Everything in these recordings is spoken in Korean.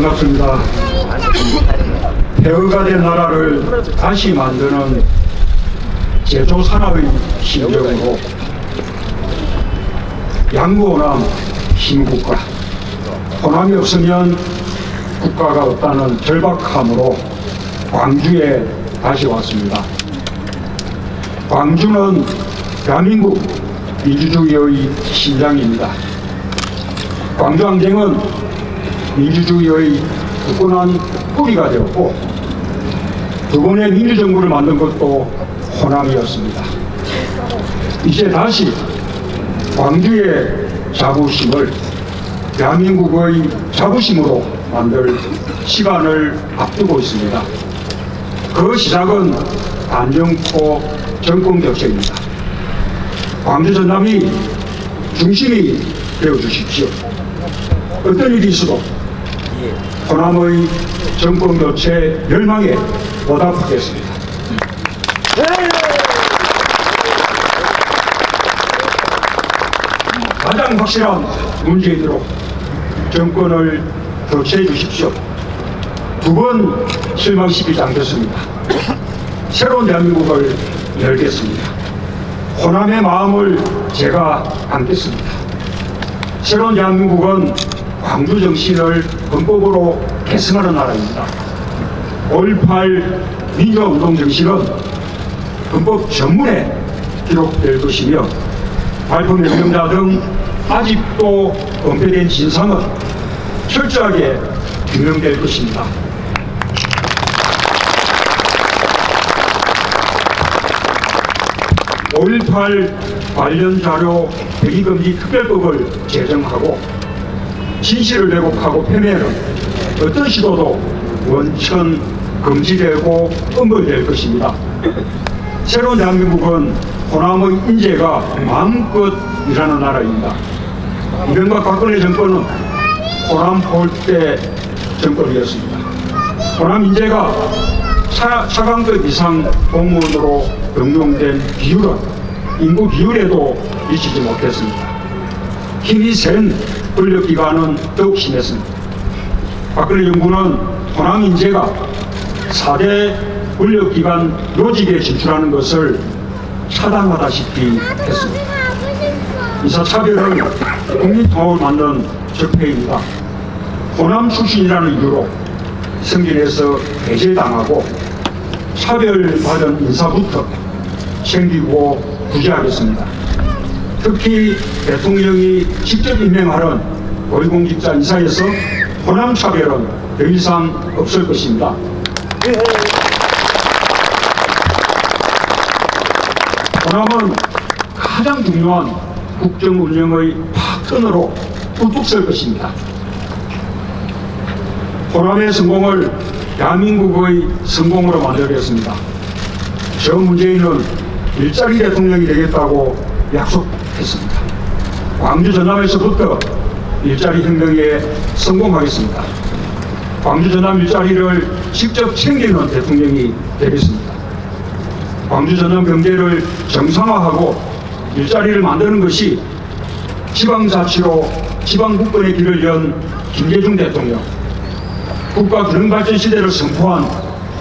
반갑습니다. 폐허가 된 나라를 다시 만드는 제조산업의 심정으로 양구호남 힘국가, 호남이 없으면 국가가 없다는 절박함으로 광주에 다시 왔습니다. 광주는 대한민국 민주주의의 심장입니다. 광주항쟁은 민주주의의 굳건한 뿌리가 되었고, 두 번의 민주정부를 만든 것도 호남이었습니다. 이제 다시 광주의 자부심을 대한민국의 자부심으로 만들 시간을 앞두고 있습니다. 그 시작은 단정코 정권교체입니다. 광주 전남이 중심이 되어주십시오. 어떤 일이 있어도 호남의 정권교체 멸망에 보답하겠습니다. 가장 확실한 문재인으로 정권을 교체해 주십시오. 두 번 실망시키지 않겠습니다. 새로운 대한민국을 열겠습니다. 호남의 마음을 제가 안겠습니다. 새로운 대한민국은 광주 정신을 헌법으로 계승하는 나라입니다. 5.18 민주화운동 정신은 헌법 전문에 기록될 것이며, 발포 명령자 등 아직도 은폐된 진상은 철저하게 규명될 것입니다. (5.18) 관련 자료 대기금지 특별법을 제정하고, 진실을 왜곡하고 폐매하는 어떤 시도도 원천 금지되고 엄벌될 것입니다. 새로운 대한민국은 호남의 인재가 마음껏 일하는 나라입니다. 이명박 박근혜 정권은 호남 홀대 정권이었습니다. 호남 인재가 차관급 이상 공무원으로 등용된 비율은 인구 비율에도 미치지 못했습니다. 힘이 센 권력기관은 더욱 심했습니다. 박근혜 정부는 호남 인재가 4대 권력기관 요직에 진출하는 것을 차단하다시피 했습니다. 인사차별은 국민통합을 만든 적폐입니다. 호남 출신이라는 이유로 승진해서 배제당하고 차별받은 인사부터 챙기고 구제하겠습니다. 특히 대통령이 직접 임명하는 고위공직자 인사에서 호남 차별은 더 이상 없을 것입니다. 호남은 가장 중요한 국정 운영의 파트너로 뚝뚝 설 것입니다. 호남의 성공을 대한민국의 성공으로 만들겠습니다. 저 문재인은 일자리 대통령이 되겠다고 약속했습니다. 광주 전남에서부터 일자리 혁명에 성공하겠습니다. 광주 전남 일자리를 직접 챙기는 대통령이 되겠습니다. 광주 전남 경제를 정상화하고 일자리를 만드는 것이 지방자치로 지방국권의 길을 연 김대중 대통령, 국가균형발전 시대를 선포한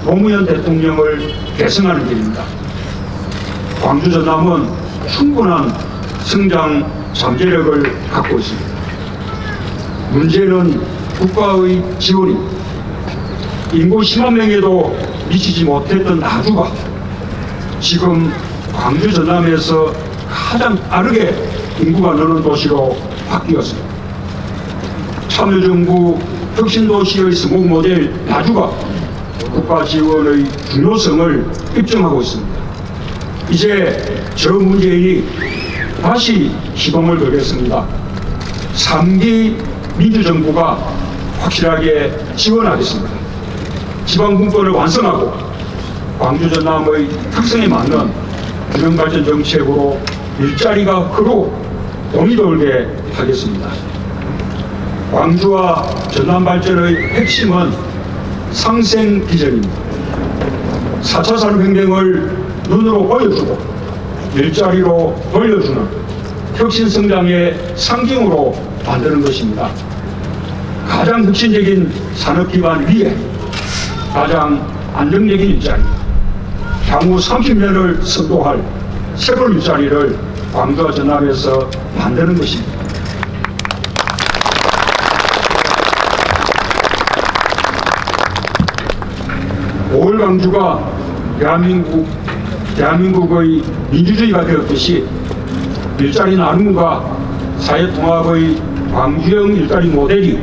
노무현 대통령을 계승하는 길입니다. 광주 전남은 충분한 성장 잠재력을 갖고 있습니다. 문제는 국가의 지원이 인구 10만 명에도 미치지 못했던 나주가 지금 광주 전남에서 가장 빠르게 인구가 느는 도시로 바뀌었습니다. 참여정부 혁신도시의 성공 모델 나주가 국가 지원의 중요성을 입증하고 있습니다. 이제 저 문재인이 다시 시동을 걸겠습니다. 3기 민주정부가 확실하게 지원하겠습니다. 지방분권을 완성하고 광주 전남의 특성에 맞는 균형발전 정책으로 일자리가 크고 돈이 돌게 하겠습니다. 광주와 전남 발전의 핵심은 상생비전입니다. 4차 산업혁명을 눈으로 보여주고 일자리로 돌려주는 혁신성장의 상징으로 만드는 것입니다. 가장 혁신적인 산업 기반 위에 가장 안정적인 일자리, 향후 30년을 선도할 새로운 일자리를 광주와 전남에서 만드는 것입니다. 올 광주가 대한민국의 민주주의가 되었듯이 일자리 나눔과 사회통합의 광주형 일자리 모델이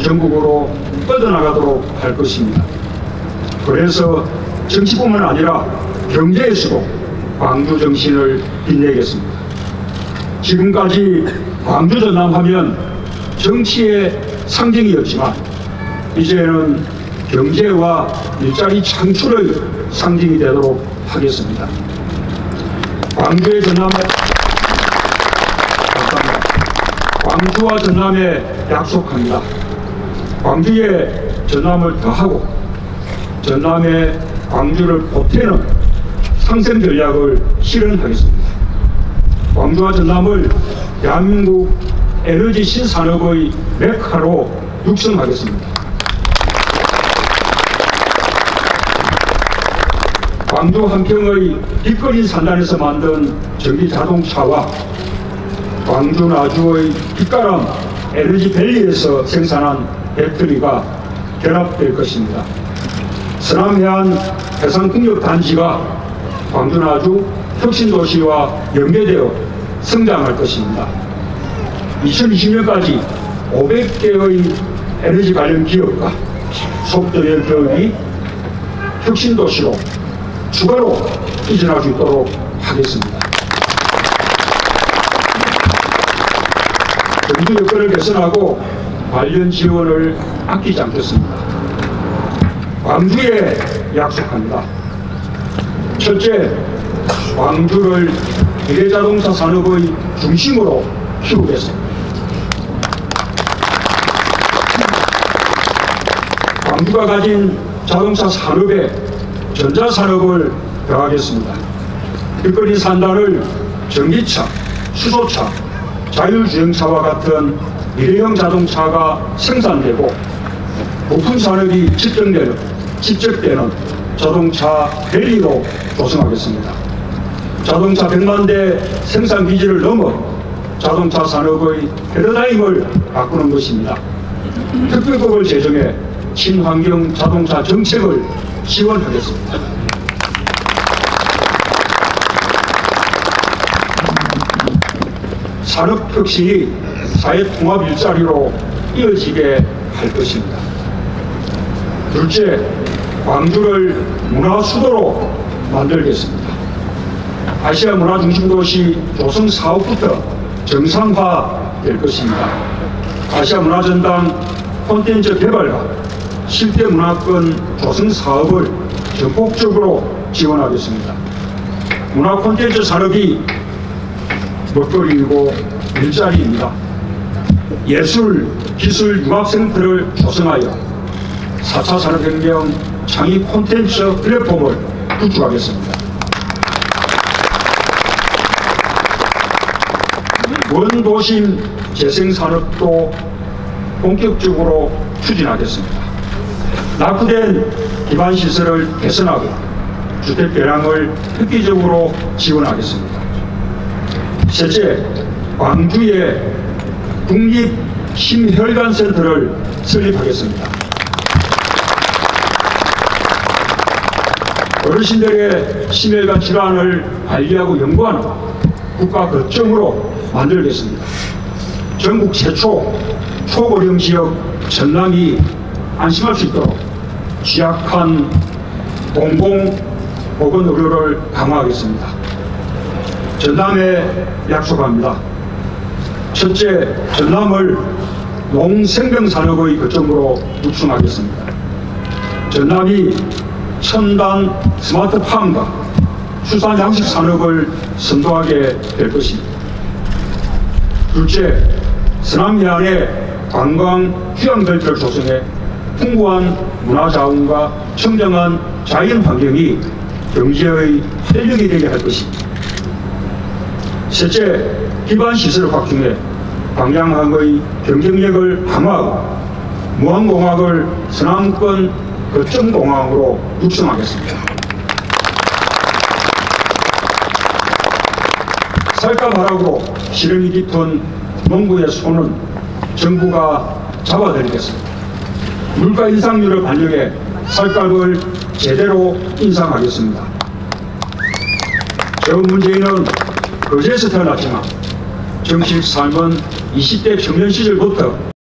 전국으로 뻗어나가도록 할 것입니다. 그래서 정치뿐만 아니라 경제에서도 광주 정신을 빛내겠습니다. 지금까지 광주 전남하면 정치의 상징이었지만 이제는 경제와 일자리 창출의 상징이 되도록 하겠습니다. 광주의 전남에 광주와 전남에 약속합니다. 광주에 전남을 더하고 전남의 광주를 보태는 상생 전략을 실현하겠습니다. 광주와 전남을 대한민국 에너지 신산업의 메카로 육성하겠습니다. 광주 한평의 뒷거리 산단에서 만든 전기 자동차와 광주 나주의 빛가람 에너지밸리에서 생산한 배터리가 결합될 것입니다. 서남해안 해상풍력단지가 광주 나주 혁신도시와 연계되어 성장할 것입니다. 2020년까지 500개의 에너지 관련 기업과 소프트웨어 기업이 혁신도시로 추가로 이전할 수 있도록 하겠습니다. 경주 여건을 개선하고 관련 지원을 아끼지 않겠습니다. 광주에 약속합니다. 첫째, 광주를 미래자동차 산업의 중심으로 키우겠습니다. 광주가 가진 자동차 산업에 전자산업을 더하겠습니다. 뒷거리 산단을 전기차, 수소차, 자율주행차와 같은 미래형 자동차가 생산되고 부품 산업이 집적되는 자동차 밸리로 조성하겠습니다. 자동차 100만 대 생산 기지를 넘어 자동차 산업의 패러다임을 바꾸는 것입니다. 특별법을 제정해 친환경 자동차 정책을 지원하겠습니다. 산업혁신이 사회통합 일자리로 이어지게 할 것입니다. 둘째, 광주를 문화수도로 만들겠습니다. 아시아 문화중심도시 조성 사업부터 정상화될 것입니다. 아시아 문화전당 콘텐츠 개발과 실대 문화권 조성 사업을 전폭적으로 지원하겠습니다. 문화 콘텐츠 산업이 먹거리이고 일자리입니다. 예술, 기술 융합센터를 조성하여 4차 산업혁명 창의 콘텐츠 플랫폼을 구축하겠습니다. 원도심 재생산업도 본격적으로 추진하겠습니다. 낙후된 기반시설을 개선하고 주택 개량을 획기적으로 지원하겠습니다. 셋째, 광주에 국립심혈관센터를 설립하겠습니다. 어르신들의 심혈관 질환을 관리하고 연구하는 국가 거점으로 만들겠습니다. 전국 최초 초고령 지역 전남이 안심할 수 있도록 취약한 공공보건 의료를 강화하겠습니다. 전남에 약속합니다. 첫째, 전남을 농생명산업의 거점으로 육성하겠습니다. 전남이 첨단 스마트팜과 수산양식산업을 선도하게 될 것입니다. 둘째, 서남해안의 관광 휴양벨트를 조성해 풍부한 문화자원과 청정한 자연환경이 경제의 활력이 되게 할 것입니다. 셋째, 기반시설을 확충해 광양항의 경쟁력을 강화하고 무한공학을 서남권 거점공학으로 육성하겠습니다. 쌀값하락으로 시름이 깊은 농부의 손은 정부가 잡아드리겠습니다. 물가 인상률을 반영해 쌀값을 제대로 인상하겠습니다. 저 문재인은 거제에서 태어났지만 정식 삶은 20대 청년 시절부터